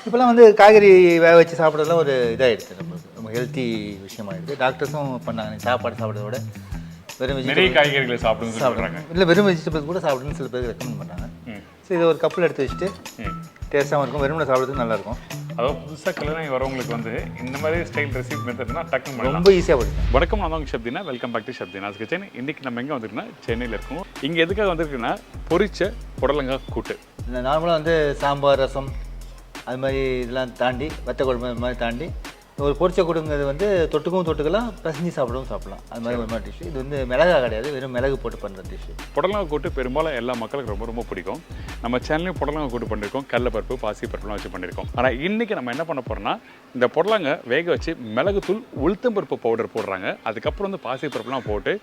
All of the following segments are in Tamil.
இப்போலாம் வந்து காய்கறி வேக வச்சு சாப்பிட்றதுலாம் ஒரு இதாகிடுச்சு, நம்ம ஹெல்த்தி விஷயமாகிடுது. டாக்டர்ஸும் பண்ணாங்க, சாப்பாடு சாப்பிட்றத விட வெறும் நிறைய காய்கறிகளை சாப்பிடுறாங்க, இல்லை வெறும் வெஜிடபிள்ஸ் கூட சாப்பிடுன்னு சில பேருக்கு ரெக்கமெண்ட் பண்ணுறாங்க. ஸோ இதை ஒரு கப்பில் எடுத்து வச்சுட்டு டேஸ்ட்டாகவும் இருக்கும், வெறுமனை சாப்பிட்றதுக்கு நல்லாயிருக்கும். அதாவது புதுசாக கல்யாணம் வரவங்களுக்கு வந்து இந்த மாதிரி ஸ்டைல் ரெசிபி மெத்தட்னா டக்குன்னு ரொம்ப ஈஸியாக போடுது. வணக்கம், நான் தான் Shabdina. Welcome back to Shabdina's kitchen. இன்றைக்கி நம்ம எங்கே வந்துருக்குன்னா சென்னையில் இருக்கோம். இங்கே எதுக்காக வந்திருக்குன்னா பொரிச்ச புடலங்காய் கூட்டு. இந்த நார்மலாக வந்து சாம்பார், ரசம் அது மாதிரி இதெல்லாம் தாண்டி, வத்த குழம்பு அது மாதிரி தாண்டி ஒரு பொரிச்ச கூடுங்கிறது வந்து தொட்டுக்கலாம், பசஞ்சு சாப்பிடலாம். அது மாதிரி ஒரு மாதிரி டிஷ்ஷு. இது வந்து மிளகா கிடையாது, வெறும் மிளகு போட்டு பண்ணுற டிஷ்ஷு. புடலங்காய் கூட்டு பெரும்பாலும் எல்லா மக்களுக்கு ரொம்ப ரொம்ப பிடிக்கும். நம்ம சேனல்லையும் புடலங்காய் கூட்டு பண்ணியிருக்கோம், கடலைப்பருப்பு, பாசிப்பருப்புலாம் வச்சு பண்ணியிருக்கோம். ஆனால் இன்றைக்கி நம்ம என்ன பண்ண போகிறோம்னா, இந்த புடலங்காய் வேக வச்சு மிளகுத்தூள், உளுத்தம்பருப்பு பவுடர் போடுறாங்க. அதுக்கப்புறம் வந்து பாசிப்பருப்புலாம் போட்டு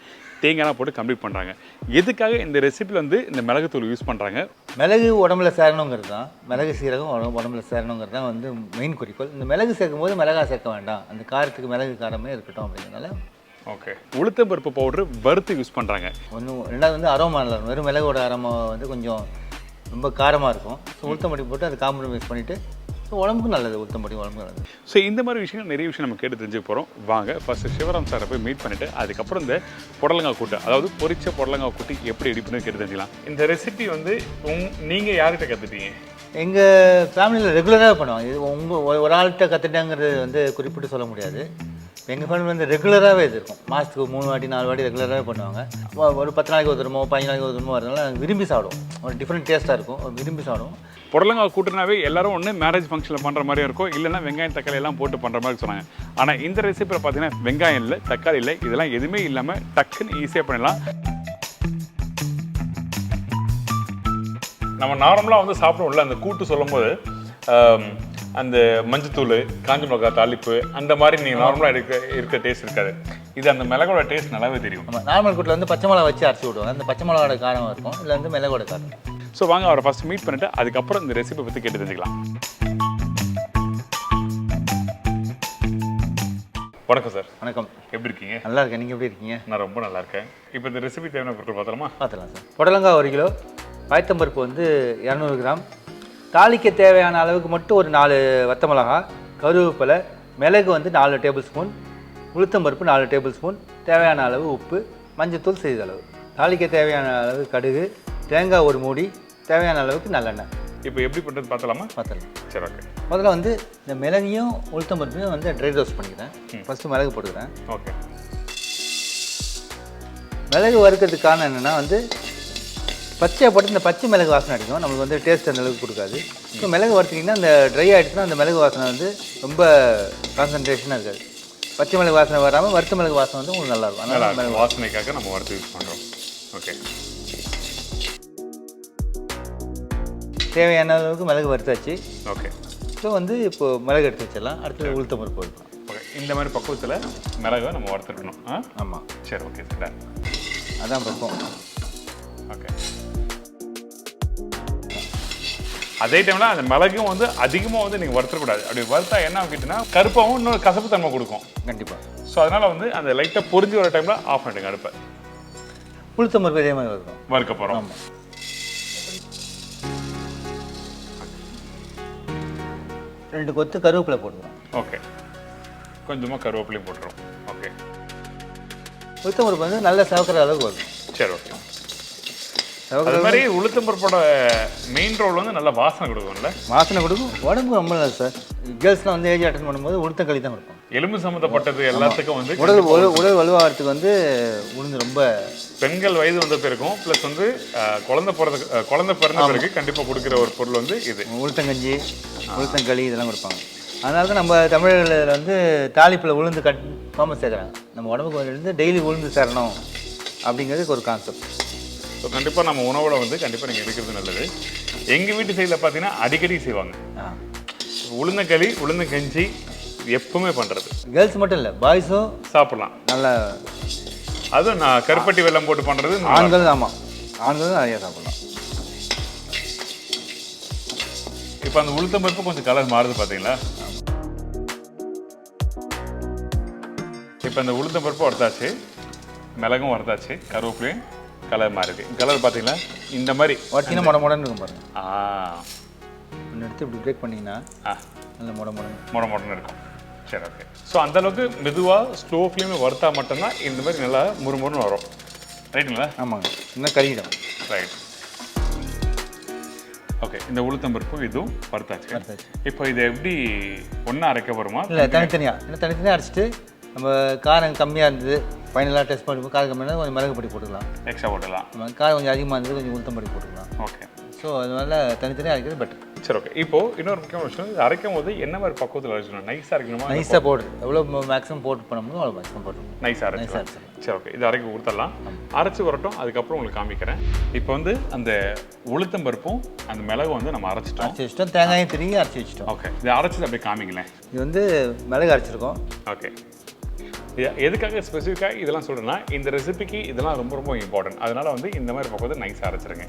தேங்காய்லாம் போட்டு கம்ப்ளீட் பண்ணுறாங்க. எதுக்காக இந்த ரெசிபியில் வந்து இந்த மிளகுத்தூள் யூஸ் பண்ணுறாங்க? மிளகு உடம்புல சேரணுங்கிறது தான், மிளகு சீரகம் உடம்புல சேரணுங்கிறது தான் வந்து மெயின் குறிக்கோள். இந்த மிளகு சேர்க்கும் போது மிளகா சேர்க்க வேண்டாம், அந்த காரத்துக்கு மிளகு காரமே இருக்கட்டும் அப்படிங்கிறதுனால. ஓகே, உளுத்தம்பருப்பு பவுடர் வறுத்து யூஸ் பண்ணுறாங்க. ரெண்டாவது வந்து அரோமா நல்லா இருக்கும். வெறும் மிளகோட அரோமா வந்து கொஞ்சம் ரொம்ப காரமாக இருக்கும். ஸோ உளுத்தம்பருப்பு போட்டு அதை காம்ப்ரமைஸ் பண்ணிவிட்டு உடம்புக்கு நல்லது, உளுத்தம்பருப்பு உடம்புக்கு நல்லது. ஸோ இந்த மாதிரி விஷயங்கள் நிறைய விஷயம் நம்ம கேட்டு தெரிஞ்சுக்க போகிறோம். வாங்க ஃபர்ஸ்ட் சிவராம் சாரை போய் மீட் பண்ணிவிட்டு அதுக்கப்புறம் இந்த புடலங்காய் கூட்டு, அதாவது பொரிச்ச புடலங்காய் கூட்டு எப்படி ரெடி பண்ணி கேட்டு தெரிஞ்சுக்கலாம். இந்த ரெசிபி வந்து நீங்கள் யார்கிட்ட கற்றுட்டீங்க? எங்கள் ஃபேமிலியில் ரெகுலராக பண்ணுவாங்க. இது ஒரு ஆள்கிட்ட கற்றுட்டாங்கிறது வந்து குறிப்பிட்டு சொல்ல முடியாது. எங்கள் ஃபேமிலி வந்து ரெகுலராகவே இது இருக்கும். மாதத்துக்கு 3 வாட்டி 4 வாட்டி ரெகுலராகவே பண்ணுவாங்க. ஒரு 10 நாளைக்கு ஒரு தரமோ 15 நாளைக்கு ஒரு தரமோ வரதுனால விரும்பி சாப்பிடுவோம். ஒரு டிஃப்ரெண்ட் டேஸ்ட்டாக இருக்கும், விரும்பி சாப்பிடுவோம். புடலங்காய் கூட்டுனாவே எல்லாரும் ஒன்று மேரேஜ் ஃபங்க்ஷனில் பண்ணுற மாதிரியும் இருக்கும், இல்லைன்னா வெங்காயம் தக்காளி எல்லாம் போட்டு பண்ணுற மாதிரி சொன்னாங்க. ஆனால் இந்த ரெசிபியில் பார்த்தீங்கன்னா வெங்காயம் இல்லை, தக்காளி இல்லை, இதெல்லாம் எதுவுமே இல்லாமல் டக்குன்னு ஈஸியாக பண்ணிடலாம். நம்ம நார்மலாக வந்து சாப்பிடுவோம்ல, அந்த கூட்டு சொல்லும் போது அந்த மஞ்சத்தூள், காஞ்ச மிளகாய் தாளிப்பு, அந்த மாதிரி நீங்கள் நார்மலாக இருக்க டேஸ்ட் இருக்காது. இது அந்த மிளகோட டேஸ்ட் நல்லாவே தெரியும். நார்மல் கூட்டில் வந்து பச்சை மிளகா வச்சு அரைச்சி விடுவாங்க, அந்த பச்சை மிளகாவோட காரம் இருக்கும், இல்லை வந்து மிளகோட காரம். ஸோ வாங்க அவரை ஃபஸ்ட் மீட் பண்ணிவிட்டு அதுக்கப்புறம் இந்த ரெசிபி பற்றி கேட்டு தெரிஞ்சுக்கலாம். வணக்கம் சார். வணக்கம். எப்படி இருக்கீங்க? நல்லா இருக்கேன், நீங்கள் எப்படி இருக்கீங்க? நான் ரொம்ப நல்லா இருக்கேன். இப்போ இந்த ரெசிபி தேவையான பொருட்கள் பார்த்துலாம் சார். புடலங்காய் 1 கிலோ, பயத்தம்பருப்பு வந்து 200 கிராம், தாளிக்க தேவையான அளவுக்கு மட்டும் ஒரு 4 வத்த மிளகா, கருவேப்பிலை, மிளகு வந்து 4 டேபிள் ஸ்பூன், உளுத்தம்பருப்பு 4 டேபிள் ஸ்பூன், தேவையான அளவு உப்பு, மஞ்சத்தூள் சிறிதளவு, தாளிக்க தேவையான அளவு கடுகு, தேங்காய் 1 மூடி, தேவையான அளவுக்கு நல்லெண்ணெய். இப்போ எப்படி பண்ணுறது பார்த்துலாமா? பார்த்துலாம். சரி, ஓகே. முதல்ல வந்து இந்த மிளகையும் உளுத்தம்பருப்பையும் வந்து ட்ரை ரோஸ்ட் பண்ணிக்கிறேன். ஃபஸ்ட்டு மிளகு போட்டுக்கிறேன். ஓகே. மிளகு வறுக்கிறதுக்கு காரணம் என்னென்னா வந்து பச்சையை போட்டு இந்த பச்சை மிளகு வாசனை அடிக்கும், நம்மளுக்கு வந்து டேஸ்ட் அந்த அளவுக்கு கொடுக்காது. ஸோ மிளகு வறுத்திங்கன்னா அந்த ட்ரை ஆகிடுச்சுன்னா அந்த மிளகு வாசனை வந்து ரொம்ப கான்சன்ட்ரேஷனாக இருக்காது. பச்சை மிளகு வாசனை வராமல் வறுத்த மிளகு வாசனை வந்து உங்களுக்கு நல்லாயிருக்கும். அதனால் மிளகு வாசனைக்காக நம்ம வறுத்து யூஸ் பண்ணுறோம். ஓகே. தேவையான அளவுக்கு மிளகு வறுத்தாச்சு. ஓகே. ஸோ வந்து இப்போது மிளகு எடுத்து வச்சிடலாம். அடுத்தது உளுத்தம்பருப்பு வைக்கலாம். ஓகே, இந்த மாதிரி பக்குவத்தில் மிளகை நம்ம வறுத்துக்கணும். ஆமாம். சரி, ஓகே சார். அதான் பக்கம். ஓகே. அதே டைமில் அந்த மிளகும் வந்து அதிகமாக வந்து நீங்கள் வறுத்தக்கூடாது. அப்படி வறுத்தா என்ன ஆகிட்டுன்னா கருப்பாகவும் இன்னொரு கசப்பு தன்மை கொடுக்கும். கண்டிப்பாக. ஸோ அதனால் வந்து அந்த லைட்டாக பொரிஞ்சு வர டைமில் ஆஃப் பண்ணிடுங்க அடுப்பை. உளுத்தம்பருப்பு இதே மாதிரி வறுக்க போகிறோம். ஆமாம். 2 கொத்து கருவேப்பிலை போட்டுக்கிறோம். ஓகே, கொஞ்சமாக கருவேப்பிலையும் போட்டுரும். ஓகே. உளுத்தம்பருப்பு வந்து நல்லா சவக்கிற அளவுக்கு வரும். சரி, ஓகே. அது மாதிரி உளுத்தம்பருப்போட மெயின் ரோல் வந்து நல்லா வாசனை கொடுக்கும்ல? வாசனை கொடுக்கும், உடம்பு ரொம்ப நல்லது சார். கேர்ள்ஸ்லாம் வந்து ஏஜ் அட்டன் பண்ணும்போது உளுத்தங்களி தான் கொடுக்கும். எலும்பு சம்மந்தப்பட்டது எல்லாத்துக்கும் வந்து உடல் வலுவாகிறதுக்கு வந்து உளுந்து ரொம்ப பெண்கள் வயது வந்த பிறகும் ப்ளஸ் வந்து குழந்தை பிறந்த பிறகு கண்டிப்பாக கொடுக்குற ஒரு பொருள் வந்து இது உளுத்தங்கஞ்சி, உளுத்தங்களி இதெல்லாம் கொடுப்பாங்க. அதனால தான் நம்ம தமிழர்களில் வந்து தாளிப்பில் உளுந்து கன்ஃபார்மாக சேர்க்குறாங்க. நம்ம உடம்புக்கு வந்து டெய்லி உளுந்து சேரணும் அப்படிங்கிறதுக்கு ஒரு கான்செப்ட். ஸோ கண்டிப்பாக நம்ம உணவில் வந்து கண்டிப்பாக நீங்கள் எடுக்கிறது நல்லது. எங்கள் வீட்டு சைடில் பார்த்தீங்கன்னா அடிக்கடி செய்வாங்க உளுந்தங்களி, உளுந்தங்கஞ்சி எப்பவுமே பண்ணுறது. கேர்ள்ஸ் மட்டும் இல்லை, பாய்ஸும் சாப்பிட்லாம் நல்லா. அதுவும் நான் கருப்பட்டி வெல்லம் போட்டு பண்ணுறது ஆண்கள். ஆமாம், ஆண்கள் நிறைய சாப்பிட்லாம். இப்போ அந்த உளுத்தம்பருப்பு கொஞ்சம் கலர் மாறுது பார்த்தீங்களா? இப்போ இந்த உளுத்தம் பருப்பு வறுத்தாச்சு, மிளகும் வறுத்தாச்சு, கருவேப்பிலையும் கலர் மாதிரி இருக்குது. கலர் பார்த்தீங்களா இந்த மாதிரி வறுத்தீங்கன்னா மொட மொடன்னு இருக்கும் பாருங்க. ஒன்று எடுத்து இப்படி பிரேக் பண்ணிங்கன்னா நல்ல மொட மொடன்னு இருக்கும். சரி, ஓகே. ஸோ அந்தளவுக்கு மெதுவாக ஸ்லோ ஃப்ளேமில் வறுத்தா மட்டும்தான் இந்த மாதிரி நல்லா முறுமுறுன்னு வரும். ரைட்டுங்களா? ஆமாங்க, இன்னும் கறியிடும். ரைட். ஓகே, இந்த உளுத்தம் பருப்பும் இதுவும் வறுத்தாச்சு. இப்போ இதை எப்படி ஒன்றா அரைக்க வருமா? இல்லை, தனித்தனியாக அரைச்சிட்டு நம்ம காரம் கம்மியாக இருந்தது ஃபைனலாக டெஸ்ட் பண்ணும்போது காரம் கம்மியாக கொஞ்சம் மிளகு பொடி போட்டுக்கலாம், எக்ஸ்ட்ரா போட்டுக்கலாம். காரம் கொஞ்சம் அதிகமாக இருந்தது கொஞ்சம் உளுத்தம் பொடி போட்டுக்கலாம். ஓகே. ஸோ அதனால தனித்தனியாக அரைக்கிறது பெட்டர். சரி, ஓகே. இப்போது இன்னொரு முக்கியமான விஷயம், இது அரைக்கும் போது என்ன மாதிரி பக்குவத்தில் அரைச்சணும்? நைஸாக அரைக்கணுமா? நைஸாக போடு, எவ்வளோ மேக்ஸிமம் போட்டு பண்ணணுமோ அவ்வளோ மேக்ஸிமம் போட்டுருணும். நைஸாக அரைச்சிக்கலாம். சரி, ஓகே. இது அரைக்க கொடுத்துடலாம். அரைச்சி வரட்டும், அதுக்கப்புறம் உங்களுக்கு காமிக்கிறேன். இப்போ வந்து அந்த உளுத்தம் பருப்பும் அந்த மிளகு வந்து நம்ம அரைச்சி வச்சிட்டோம், தேங்காயும் திரும்பி அரைச்சி வச்சிட்டோம். ஓகே, இது அரைச்சி அப்படியே காமிங்களேன். இது வந்து மிளகு அரைச்சிருக்கோம். ஓகே. எதுக்காக ஸ்பெசிஃபிக்காக இதெல்லாம் சொல்கிறேன்னா, இந்த ரெசிபிக்கு இதெல்லாம் ரொம்ப ரொம்ப இம்பார்ட்டன்ட். அதனால் வந்து இந்த மாதிரி பக்குவத்தை நைஸாக அரைச்சிருங்க.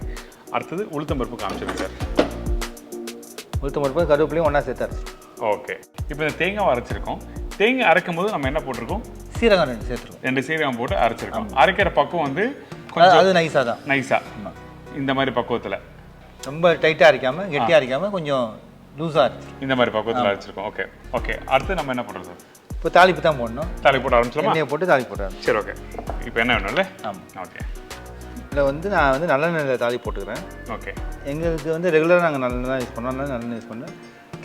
அடுத்தது உளுத்தம் பருப்பு காமிச்சிருங்க சார். உளுத்தம் பருப்பு கருவேப்பிலையும் ஒன்றா சேர்த்து அரைச்சி. ஓகே. இப்போ இந்த தேங்காய் அரைச்சிருக்கோம். தேங்காய் அரைக்கும் போது நம்ம என்ன போட்டிருக்கோம்? சீரகம் 2 சேர்த்துருக்கோம். 2 சீரகம் போட்டு அரைச்சிருக்கோம். அரைக்கிற பக்குவம் வந்து கொஞ்சம் அது நைஸாக தான். நைஸாக இந்த மாதிரி பக்குவத்தில், ரொம்ப டைட்டாக அரைக்காமல் கெட்டியாக அரைக்காமல் கொஞ்சம் லூஸாக அரைச்சி இந்த மாதிரி பக்குவத்தில் அரைச்சிருக்கோம். Okay, okay. அடுத்து நம்ம என்ன பண்ணுறோம் சார்? இப்போ தாளிப்பு தான் போடணும். தாளிப்பு போட்டு ஆரம்பிச்சலாமா? எண்ணெயை போட்டு தாளிப்பு போட்டு. சரி, ஓகே. இப்போ என்ன வேணும்ல? ஆமாம். ஓகே. இதில் வந்து நான் வந்து நல்லெண்ணெயில் தாளிப்பு போட்டுக்கிறேன். ஓகே. எங்களுக்கு வந்து ரெகுலராக நாங்கள் நல்லெண்ணெய் தான் யூஸ் பண்ணுவோம். நல்லெண்ணெய் யூஸ் பண்ணுறோம்.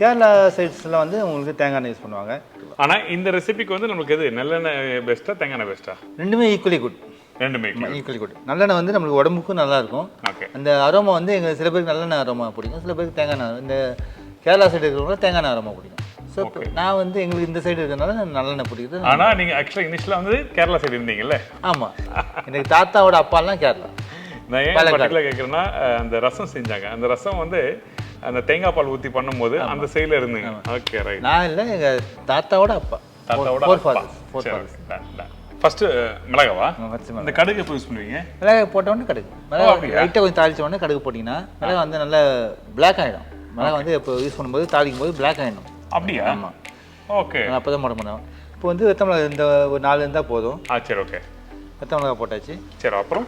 கேரளா சைட்ஸ்லாம் வந்து உங்களுக்கு தேங்காய் எண்ணெய் யூஸ் பண்ணுவாங்க. ஆனால் இந்த ரெசிபிக்கு வந்து நமக்கு எது நல்லெண்ணெய் பெஸ்ட்டா தேங்காய் எண்ணெய் பெஸ்ட்டா? ரெண்டுமே ஈக்குவலி குட். ரெண்டுமே ஈக்குவலி குட். நல்லெண்ணெய் வந்து நம்மளுக்கு உடம்புக்கும் நல்லாயிருக்கும். ஓகே. அந்த அரோமா வந்து எங்களுக்கு சில பேருக்கு நல்லெண்ணெய் அரோமா பிடிக்கும், சில பேருக்கு தேங்காய் எண்ணெய். இந்த கேரளா சைடு இருக்கிறவங்க தேங்காய் எண்ணெய் அரோமா பிடிக்கும். ஸோ நான் வந்து எங்களுக்கு இந்த சைடு இருக்கிறதுனால நல்லெண்ணெய் பிடிக்குது. ஆனால் நீங்கள் ஆக்சுவலாக இனிஷியலாக வந்து கேரளா சைடு இருந்தீங்கல்ல? ஆமாம், எனக்கு தாத்தாவோட அப்பாலாம் கேரளா. நான் ஏன் பர்டிகுலராக கேட்குறேன்னா, அந்த ரசம் செஞ்சாங்க. அந்த ரசம் வந்து அந்த தேங்காய் பால் ஊற்றி பண்ணும்போது அந்த சைடில் இருந்தீங்க. Okay, right. நான் இல்லை, எங்கள் தாத்தாவோட அப்பா. ஃபர்ஸ்ட்டு மிளகாவா? இந்த கடுகு எப்போ யூஸ் பண்ணுவீங்க? மிளகாய் போட்ட உடனே கடுகு, மிளகாய் லைட்டாக கொஞ்சம் தாளிச்ச உடனே கடுகு போட்டிங்கன்னா மிளகாய் வந்து நல்லா பிளாக் ஆகிடும். மிளகாய் வந்து இப்போ யூஸ் பண்ணும்போது தாளிக்கும் போது பிளாக் ஆகிடும். அப்படியா? ஆமாம். ஓகே. அப்போ தான் போட முடியும். இப்போ வந்து வெத்த மிளகாய் இந்த ஒரு 4 இருந்தால் போதும். சரி, ஓகே. வெத்த மிளகாய் போட்டாச்சு. சரி, அப்புறம்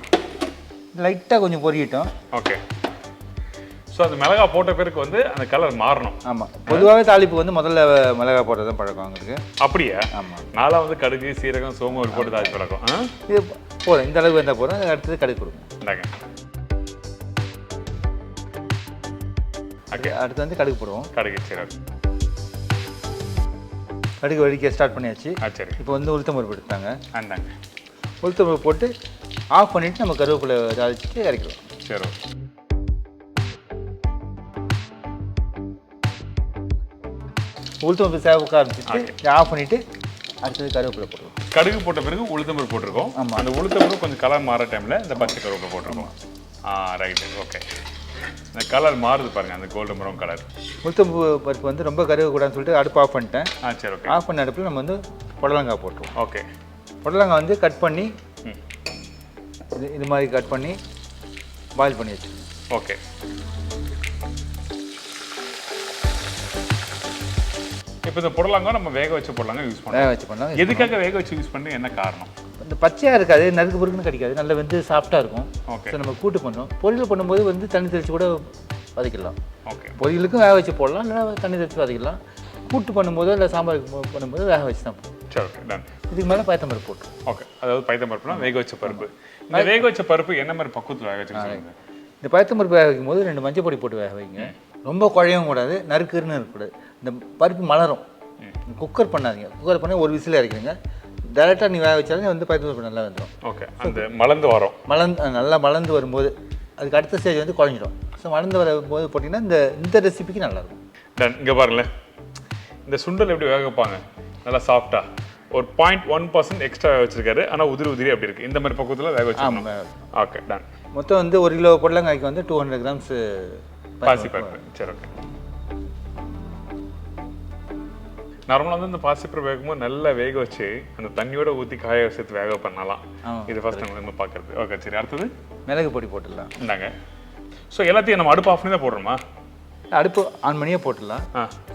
லைட்டாக கொஞ்சம் பொரியிட்டோம். ஓகே. ஸோ அந்த மிளகாய் போட்ட பிறகு வந்து அந்த கலர் மாறணும். ஆமாம், பொதுவாகவே தாளிப்பு வந்து முதல்ல மிளகாய் போடுறது தான் பழக்கம் அவங்களுக்கு. அப்படியா? ஆமாம். நாளாக வந்து கடுகு சீரகம் சோம்பு போட்டு தாளிப்பு பழக்கம். இது போதும், இந்த அளவுக்கு இருந்தால் போதும். அடுத்தது கடுகு கொடுங்க. இந்தாங்க. ஓகே, அடுத்து வந்து கடுகு போடுவோம். கடுகு. சரி, கடுகு வடிக்க ஸ்டார்ட் பண்ணியாச்சு. சரி. இப்போ வந்து உளுத்தம் பருப்பு எடுத்தாங்க. அந்தாங்க. உளுத்தம் பருப்பு போட்டு ஆஃப் பண்ணிவிட்டு நம்ம கருவேப்பிலை தாளிச்சுட்டு இறக்கிடுவோம். சரி. உளுத்தம் பருப்பு சேவக்க ஆரம்பிச்சுட்டு ஆஃப் பண்ணிவிட்டு அடுத்தது கருவேப்பிலை போடுவோம். கடுகு போட்ட பிறகு உளுத்தம் பருப்பு போட்டிருக்கோம். ஆமாம். அந்த உளுத்தம் பருப்பு கொஞ்சம் கலர் மாற டைமில் இந்த பச்சை கருவேப்பிலை போட்டிருக்கோம். ரைட்டு. ஓகே. இந்த கலர் மாறுது பாருங்கள், அந்த கோல்டன் ப்ரௌன் கலர். உளுத்தம் பருப்பு வந்து ரொம்ப கருவேக்கூடாதுன்னு சொல்லிட்டு அடுப்பு ஆஃப் பண்ணிட்டேன். சரி, ஓகே. ஆஃப் பண்ண அடுப்பில் நம்ம வந்து புடலங்காய் போட்டுருவோம். ஓகே. புடலங்காய் வந்து கட் பண்ணி இது மாதிரி கட் பண்ணி பாயில் பண்ணி வச்சு. ஓகே. இப்போ இந்த புடலங்காய் நம்ம வேக வச்சு புடலங்காய் யூஸ் பண்ணுவோம். வேக வச்சு பண்ணலாம். எதுக்காக வேக வச்சு யூஸ் பண்ணி என்ன காரணம்? இந்த பச்சையாக இருக்காது, நறுக்கு பொறுக்குன்னு கிடைக்காது, நல்லா வந்து சாஃப்டாக இருக்கும். ஓகே. ஸோ நம்ம கூட்டு பண்ணுறோம். பொரியல் பண்ணும்போது வந்து தண்ணி தெளித்து கூட வதக்கிடலாம். ஓகே. பொரியலுக்கும் வேக வச்சு போடலாம், இல்லை தண்ணி தெளித்து வதக்கிடலாம். கூட்டு பண்ணும்போது இல்லை சாம்பாருக்கு பண்ணும்போது வேக வச்சு தான் போடும். சரி, ஓகே. டன். இதுக்கு மேலே பைத்தம் பருப்பு போட்டு. ஓகே. அதாவது பைத்தம் பருப்புனா வேக வச்ச பருப்பு. இந்த வேக வச்ச பருப்பு என்ன மாதிரி பக்குவத்தில் வேக வச்சுருக்காங்க? இந்த பைத்தம் பருப்பு வேக வைக்கும் போது 2 மஞ்சள் பொடி போட்டு வேக வைங்க. ரொம்ப குழையவும் கூடாது, நறுக்குன்னு இருக்கக்கூடாது. இந்த பருப்பு மலரும். குக்கர் பண்ணாதீங்க. குக்கர் பண்ணி ஒரு விசில் இறக்குறீங்க. டேரெக்டாக நீ வேக வச்சாலும் வந்து பைத்தம் பருப்பு நல்லா வந்துடும். ஓகே. அந்த மலர்ந்து வரும். நல்லா மலர்ந்து வரும்போது அதுக்கு அடுத்த ஸ்டேஜ் வந்து குழஞ்சிடும். ஸோ மலர்ந்து வரும்போது போட்டிங்கன்னா இந்த ரெசிபிக்கு நல்லாயிருக்கும். டன். இங்கே பாருங்களேன், இந்த சுண்டல் எப்படி வேக வைப்பாங்க, நல்லா சாஃப்டாக ஒரு 0.1% எக்ஸ்ட்ரா வேக வச்சிருக்காரு. ஆனால் உதிரி அப்படி இருக்குது. இந்த மாதிரி பக்குவத்தில் வேக வச்சுக்கணும். ஓகே. டன். மொத்தம் வந்து 1 கிலோ புடலங்காய்க்கு வந்து 200 கிராம்ஸ் பாசிப்பருப்பு. சரி, ஓகே. நார்மலாக வந்து இந்த பாசிப்பருப்பு வேகும்போது நல்லா வேக வச்சு அந்த தண்ணியோட ஊற்றி காய வச்சு வேக பண்ணலாம். இது ஃபர்ஸ்ட் நம்ம பார்க்குறது. ஓகே. சரி, அடுத்தது மிளகு பொடி போட்டுடலாம். இந்தாங்க. ஸோ எல்லாத்தையும் நம்ம அடுப்பு ஆஃப் பண்ணி தான் போடுறோமா? அடுப்பு ஆன் பண்ணியே போட்டுடலாம்.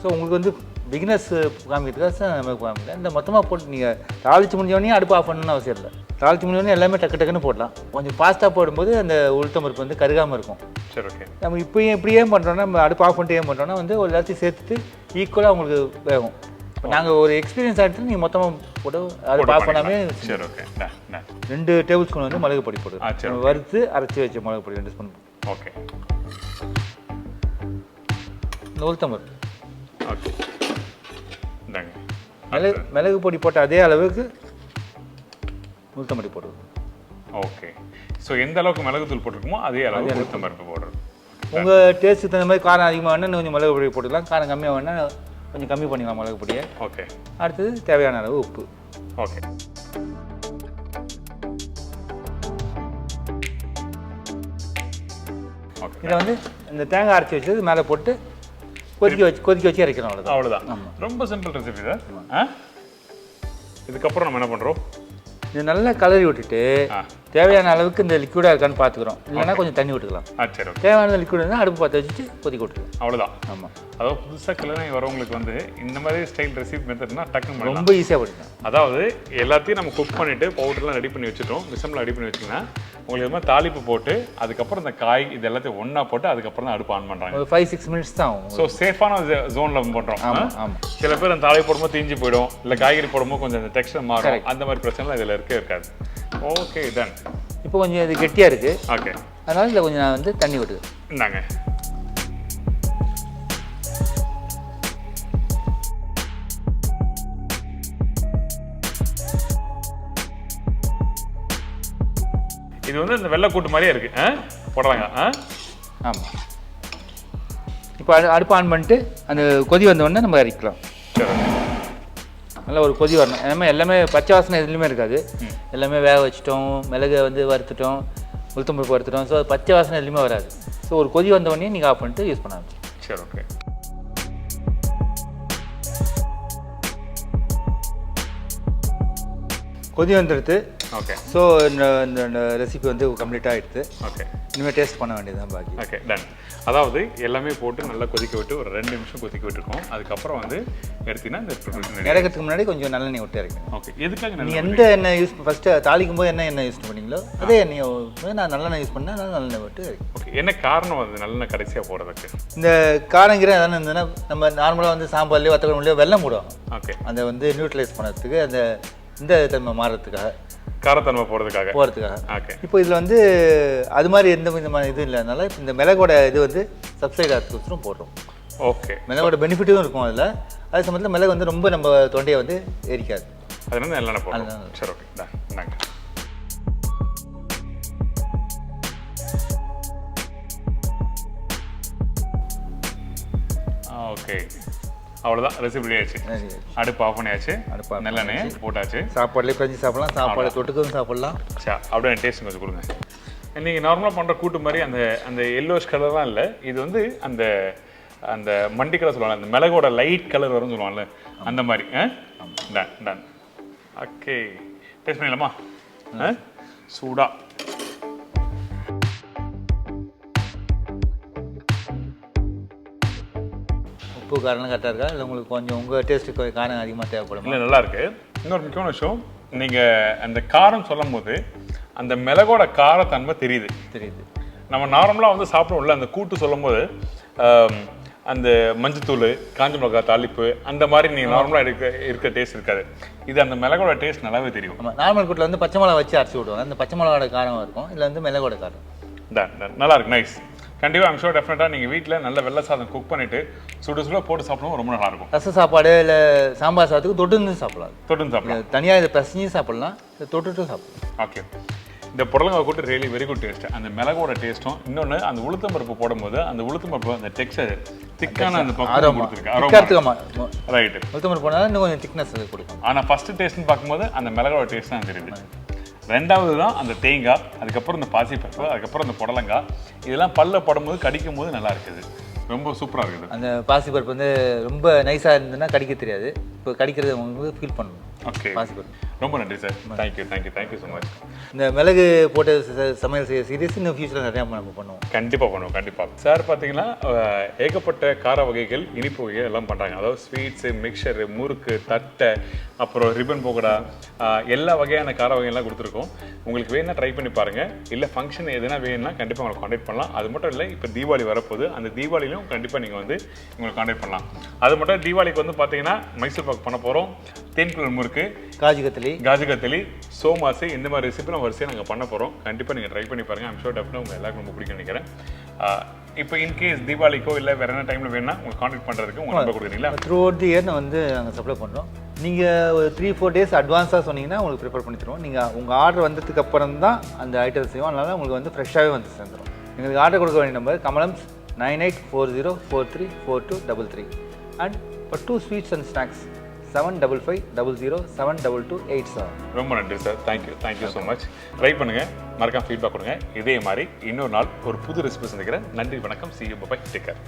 ஸோ உங்களுக்கு வந்து பிகினர்ஸ் காமிக்கிறதுக்காக நம்ம காமிக்கல. இந்த மொத்தமாக போட்டு நீங்கள் தாளித்து முடிஞ்சோடனே அடுப்பு ஆஃப் பண்ணணும்னு அவசியம் இல்லை. தாளித்து முடிஞ்சோடனே எல்லாமே டக்கு டக்குன்னு போடலாம். கொஞ்சம் ஃபாஸ்ட்டாக போடும்போது அந்த உளுத்தம் பருப்பு வந்து கருகாமல் இருக்கும். சரி, ஓகே. நம்ம இப்படி ஏன் பண்ணுறோன்னா, நம்ம அடுப்பு ஆஃப் பண்ணிட்டு ஏன் பண்ணுறோன்னா வந்து ஒரு எல்லாத்தையும் சேர்த்துட்டு ஈக்குவலாக உங்களுக்கு வேகும். இப்போ நாங்கள் ஒரு எக்ஸ்பீரியன்ஸ் ஆகிட்டு நீங்கள் மொத்தமாக போட்டு அடுப்பு ஆஃப் பண்ணாமே. சரி, ஓகே. 2 டேபிள் ஸ்பூன் வந்து மிளகு பொடி போடுது. வறுத்து அரைச்சி வச்ச மிளகு பொடி 2 ஸ்பூன். ஓகே. உளுத்தம் பருப்பு. ஓகே. மிளகு பொடி போட்ட அதே அளவுக்கு உளுத்தம் பருப்பு போடுறது. ஓகே. ஸோ எந்த அளவுக்கு மிளகுத்தூள் போட்டிருக்குமோ அதே அளவுக்கு உளுத்தம் பருப்பு போடுறது. உங்கள் டேஸ்ட்டுக்கு தகுந்த மாதிரி காரம் அதிகமாக வேணால் கொஞ்சம் மிளகு பொடி போட்டுக்கலாம். காரம் கம்மியாக வேணால் கொஞ்சம் கம்மி பண்ணிக்கலாம் மிளகு பொடியை. ஓகே. அடுத்தது தேவையான அளவு உப்பு. ஓகே. இதை வந்து இந்த தேங்காய் அரைச்சி வச்சது மேலே போட்டு கொதிக்க வச்சு இறக்கிறோம். அவ்வளோதான். ரொம்ப சிம்பிள் ரெசிபி தான். இதுக்கப்புறம் நம்ம என்ன பண்ணுறோம்? இது நல்லா கலரி விட்டுட்டு தேவையான அளவுக்கு இந்த லிக்விடாக இருக்கான்னு பார்த்துக்கிறோம். இல்லைன்னா கொஞ்சம் தண்ணி விட்டுக்கலாம். சரி, தேவையான லிக்விட் இருந்தால் அடுப்பு பார்த்து வச்சுட்டு கொதிக்க விட்டுக்கலாம். அவ்வளோதான். ஆமாம். அதாவது புதுசாக கிளறி வரவங்களுக்கு வந்து இந்த மாதிரி ஸ்டைல் ரெசிபி மெத்தட்னா டக்குன்னு ரொம்ப ஈஸியாக படிக்கலாம். அதாவது எல்லாத்தையும் நம்ம குக் பண்ணிவிட்டு பவுடர்லாம் ரெடி பண்ணி வச்சுட்டோம். மிஷமில் ரெடி பண்ணி வச்சிங்கன்னா உங்களுக்கு இது மாதிரி தாளிப்பு போட்டு அதுக்கப்புறம் இந்த காய் இது எல்லாத்தையும் ஒன்றா போட்டு அதுக்கப்புறம் தான் அடுப்பு ஆன் பண்ணுறாங்க. ஒரு 5-6 மினிட்ஸ் தான் ஆகும். ஸோ சேஃபான ஜோனில் பண்ணுறோம். ஆமாம். சில பேர் அந்த தாளிப்பு போடும்போது தீஞ்சு போயிடும், இல்லை காய்கறி போடும்போது கொஞ்சம் அந்த டெக்ஸ்டர் மாறும். அந்த மாதிரி பிரச்சனைலாம் இதில் இருக்காது. Okay, done. இப்போ கொஞ்சம் இது கெட்டியாக இருக்குது. ஓகே. அதனால் இதில் கொஞ்சம் நான் வந்து தண்ணி விட்டுது. இந்தாங்க. இது வந்து இந்த வெள்ளை கூட்டு மாதிரியே இருக்கு. போடுறாங்க. ஆமாம். இப்போ அடுப்பு ஆன் பண்ணிட்டு அந்த கொதி வந்தோடனே நம்ம அரைக்கலாம். சரி. நல்லா ஒரு கொதி வரணும். எல்லாமே பச்சை வாசனை எதுலையுமே இருக்காது. எல்லாமே வேக வச்சுட்டோம், மிளகை வந்து வறுத்துட்டோம், உளுத்தம் பருப்பு வறுத்துட்டோம். ஸோ பச்சை வாசனை எதுலையுமே வராது. ஸோ ஒரு கொதி வந்தோடனே நீங்கள் ஆஃப் பண்ணிட்டு யூஸ் பண்ண ஆரம்பிச்சு. சரி, ஓகே. கொதி வந்துடுது. ஓகே. ஸோ இந்த ரெசிபி வந்து கம்ப்ளீட் ஆகிடுது. ஓகே. இனிமேல் டேஸ்ட் பண்ண வேண்டியதுதான் பாக்கி. Okay, done. அதாவது எல்லாமே போட்டு நல்லா கொதிக்க விட்டு ஒரு 2 நிமிஷம் கொதிக்க விட்டுருக்கோம். அதுக்கப்புறம் வந்து எடுத்தீங்கன்னா இந்த இறக்கிறதுக்கு முன்னாடி கொஞ்சம் நல்லெண்ணெய் விட்டு இறக்கணும். ஓகே. எதுக்காக நீங்கள் எந்த எண்ணெய் யூஸ் ஃபஸ்ட்டு தாளிக்கும் போது என்ன எண்ணெய் யூஸ் பண்ணீங்களோ அதே எண்ணெயை நான் நல்லெண்ணெய் யூஸ் பண்ணேன். நல்லெண்ணெய் விட்டு இறக்கணும். ஓகே. என்ன காரணம் அது நல்லெண்ணெய் கடைசியாக போடுறதுக்கு? இந்த காரங்கிற எதாவது இருந்ததுன்னா நம்ம நார்மலாக வந்து சாம்பார்லையோ வத்தக்குழம்புலையோ வெல்லம் போடுவோம். ஓகே. அந்த வந்து நியூட்ரலைஸ் பண்ணுறதுக்கு அந்த இந்த தன்மை மாறுறதுக்காக, காரத்தன்மை போகிறதுக்காக. ஓகே. இப்போ இதில் வந்து அது மாதிரி எந்த விதமான இது இல்லைனால இந்த மிளகோட இது வந்து சப்சைட் ஆகிறதுக்கோசரம் போடுறோம். ஓகே. மிளகோட பெனிஃபிட்டும் இருக்கும் அதில். அதே சமயத்தில் மிளகு வந்து ரொம்ப நம்ம தொண்டையை வந்து எரிக்காது. அதனால நல்லெண்ணெய் போடுறோம். சரி, ஓகே. இந்தாங்க. ஓகே, அவ்வளோதான். ரெசிபி ரெடி ஆயிடுச்சு. அடுப்பு ஆஃப் பண்ணியாச்சு. நல்லெண்ணெய் போட்டாச்சு. சாப்பாடுலேயே கஞ்சி சாப்பிடலாம், சாப்பாடு தொட்டுக்கவும் சாப்பிடலாம். சரி, அப்படியே டேஸ்ட் கொஞ்சம் கொடுங்க. நீங்கள் நார்மலாக பண்ணுற கூட்டு மாதிரி அந்த அந்த எல்லோஷ் கலர்லாம் இல்லை. இது வந்து அந்த அந்த மண்டி கலர் சொல்லுவாங்க, அந்த மிளகோட லைட் கலர் வரும்னு சொல்லுவாங்கல்ல, அந்த மாதிரி. டன். ஓகே, டேஸ்ட் பண்ணிடலாமா? சூடா. உப்பு காரம் கரெக்டாக இருக்கா இல்லை உங்களுக்கு கொஞ்சம் உங்கள் டேஸ்ட்டுக்கு காரம் அதிகமாக தேவைப்படும்? இல்லை, நல்லா இருக்கு. இன்னொரு முக்கியமான விஷயம், நீங்கள் அந்த காரம் சொல்லும் போது அந்த மிளகோட காரத்தன்மை தெரியுது. நம்ம நார்மலாக வந்து சாப்பிடுவோம்ல அந்த கூட்டு சொல்லும் போது அந்த மஞ்சத்தூள், காஞ்ச மிளகாய் தாளிப்பு அந்த மாதிரி நீங்கள் நார்மலாக இருக்க டேஸ்ட் இருக்காது. இது அந்த மிளகோட டேஸ்ட் நல்லாவே தெரியும். ஆமாம், நார்மல் கூட்டில் வந்து பச்சை மிளகா வச்சு அரைச்சி விடுவாங்க. அந்த பச்சை மிளகாவோட காரம் இருக்கும், இல்லை வந்து மிளகோட காரம். நல்லா இருக்கு. நைஸ். கண்டிப்பாக ஐம் ஷூர் டெஃபினட்டாக நீங்கள் வீட்டில் நல்ல வெள்ளை சாதம் குக் பண்ணிவிட்டு சுட போட்டு சாப்பிடவும் ரொம்ப நல்லா இருக்கும். ரச சாப்பாடு இல்லை சாம்பார் சாதத்துக்கு தொட்டு சாப்பிடலாம். சாப்பிடலாம். தனியாக இதை பசஞ்சும் சாப்பிடலாம், தொட்டுட்டும் சாப்பிடலாம். ஓகே. இந்த புடலங்காய் கூட்டு ரியலி வெரி குட் டேஸ்ட். அந்த மிளகோட டேஸ்ட்டும் இன்னொன்று அந்த உளுத்தம் பருப்பு போடும்போது அந்த உளுத்தம் பருப்பு அந்த டெக்ஸ்டர் திக்கான அந்த பக்கம் கொடுத்துருக்கு. ரைட்டு. உளுத்தம் பருப்பு போனால் இன்னும் கொஞ்சம் திக்னஸ் கொடுக்கும். ஆனால் ஃபஸ்ட்டு டேஸ்ட்னு பார்க்கும்போது அந்த மிளகோட டேஸ்ட் தான் தெரியுது. ரெண்டாவது தான் அந்த தேங்காய், அதுக்கப்புறம் இந்த பாசிப்பருப்பு, அதுக்கப்புறம் இந்த புடலங்காய், இதெல்லாம் பல்ல படும்போது கடிக்கும் போது நல்லா இருக்குது. ரொம்ப சூப்பராக இருக்குது. அந்த பாசிப்பருப்பு வந்து ரொம்ப நைஸாக இருந்ததுன்னா கடிக்க தெரியாது. இப்போ கடிக்கிறது உங்களுக்கு ஃபீல் பண்ணணும். ஓகே. பாசிப்பருப்பு ரொம்ப நன்றி சார். Thank you so much. இந்த மிளகு போட்டு சமையல் செய்ய சீரியஸ் இன்னும் ஃபியூச்சரில் நிறையா நம்ம பண்ணுவோம். கண்டிப்பாக சார். பார்த்தீங்கன்னா ஏகப்பட்ட கார வகைகள், இனிப்பு வகைகள் எல்லாம் பண்ணுறாங்க. அதாவது ஸ்வீட்ஸு, மிக்சரு, முறுக்கு, தட்டை, அப்புறம் ரிப்பன் போகடா, எல்லா வகையான கார வகைகள்லாம் கொடுத்துருக்கோம். உங்களுக்கு வேணும்னா ட்ரை பண்ணி பாருங்கள். இல்லை ஃபங்க்ஷன் எதுனா வேணும்னா கண்டிப்பாக உங்களை காண்டாக்ட் பண்ணலாம். அது மட்டும் இல்லை, இப்போ தீபாவளி வரப்போகுது. அந்த தீபாவளியிலும் கண்டிப்பாக நீங்கள் வந்து உங்களை காண்டாக்ட் பண்ணலாம். அது மட்டும் தீபாவளிக்கு வந்து பார்த்தீங்கன்னா மைசூர் பாக் பண்ண போகிறோம், தேன்குழல் முறுக்கு, காஜு கத்திலி, சோமாசு, இந்த மாதிரி ரெசிபிலாம் வரிசையாக நாங்கள் பண்ண போகிறோம். கண்டிப்பாக நீங்கள் ட்ரை பண்ணி பாருங்கள். ஐம் ஷோர் டெஃபினட்டாக உங்கள் எல்லாருக்கும் ரொம்ப பிடிக்கும் நினைக்கிறேன். இப்போ இன்கேஸ் தீபாவளிக்கோ இல்லை வேறு என்ன டைமில் வேணும்னா உங்களுக்கு காண்டாக்ட் பண்ணுறதுக்கு உங்கள் நம்பர் கொடுக்குறீங்களா? த்ரூ அவுட் தி இயர் வந்து நாங்கள் சப்ளை பண்ணுறோம். நீங்கள் ஒரு 3-4 டேஸ் அட்வான்ஸாக சொன்னீங்கன்னா உங்களுக்கு ப்ரிப்பேர் பண்ணி தருவோம். நீங்கள் உங்கள் ஆர்டர் வந்ததுக்கு அப்புறம் தான் அந்த ஐட்டம் செய்வோம். அதனால் உங்களுக்கு வந்து ஃப்ரெஷ்ஷாகவே வந்து சேர்ந்துடும். எங்களுக்கு ஆர்டர் கொடுக்க வேண்டிய number Kamalams 9840434233 and Pattu Sweets and Snacks 7550072287. ரொம்ப நன்றி sir. Thank you so much. Try பண்ணுங்கள், மறக்காம ஃபீட்பேக் கொடுங்க. இதே மாதிரி இன்னொரு நாள் ஒரு புது ரெசிபி சந்திக்கிறேன். நன்றி, வணக்கம். See you, bye, take care.